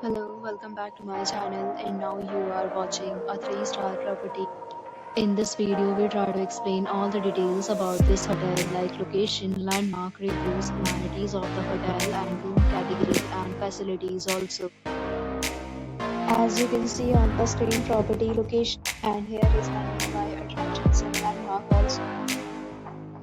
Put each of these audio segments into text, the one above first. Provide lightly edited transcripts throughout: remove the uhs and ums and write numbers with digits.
Hello, welcome back to my channel, and now you are watching a 3-star property. In this video, we try to explain all the details about this hotel like location, landmark, reviews, amenities of the hotel and room category and facilities also. As you can see on the screen, property location, and here is the nearby attractions and landmark also.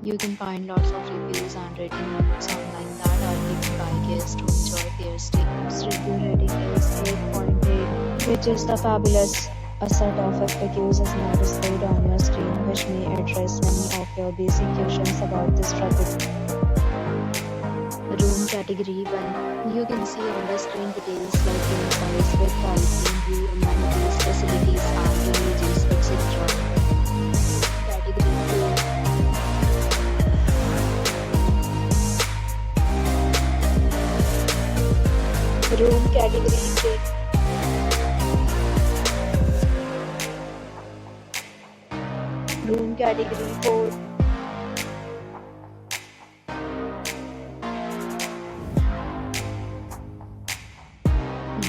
You can find lots of reviews and ratings online that are given by guests to enjoy their stay. Its review rating is 8.8, which is the fabulous. A set of FAQs is now displayed on your screen, which may address many of your basic questions about this property. Room category 1. You can see on the screen details like room size, bed quality, view, amenities, facilities, and images, etc. Category 2. Room category 3. Room category 4.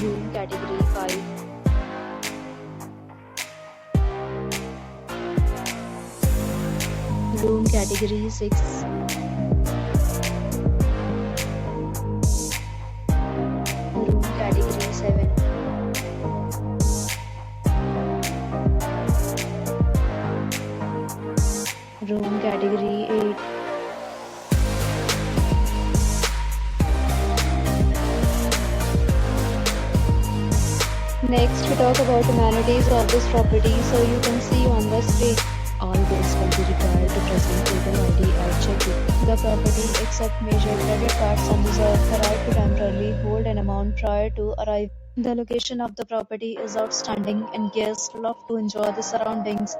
Room category 5. Room category 6. Room category 7. Room category 8. Next, we talk about amenities of this property. So you can see on the screen, all guests will be required to present photo ID at check-in. The property accepts major credit cards and reserves the right to temporarily hold an amount prior to arrival. The location of the property is outstanding and guests love to enjoy the surroundings.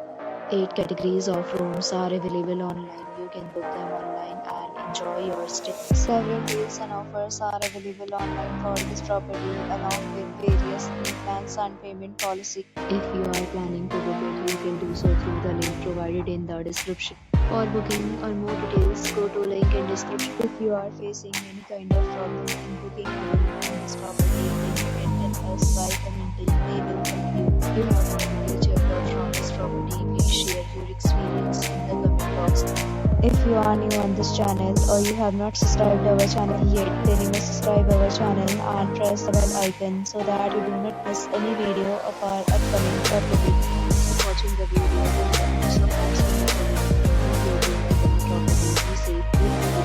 8 categories of rooms are available online. You can book them online and enjoy your stay. Several deals and offers are available online for this property along with various new plans and payment policy. If you are planning to book it, you can do so through the link provided in the description. For booking or more details, go to link in description. If you are facing any kind of problem in booking a room on this property, then you can tell us by commenting. We will help you. You have already checked out from this property. Please share your experience in the comment box. If you are new on this channel or you have not subscribed our channel yet, then you must subscribe our channel and press the bell icon so that you do not miss any video of our upcoming property. Thanks for watching the video. Thank you so much for your property. Be safe.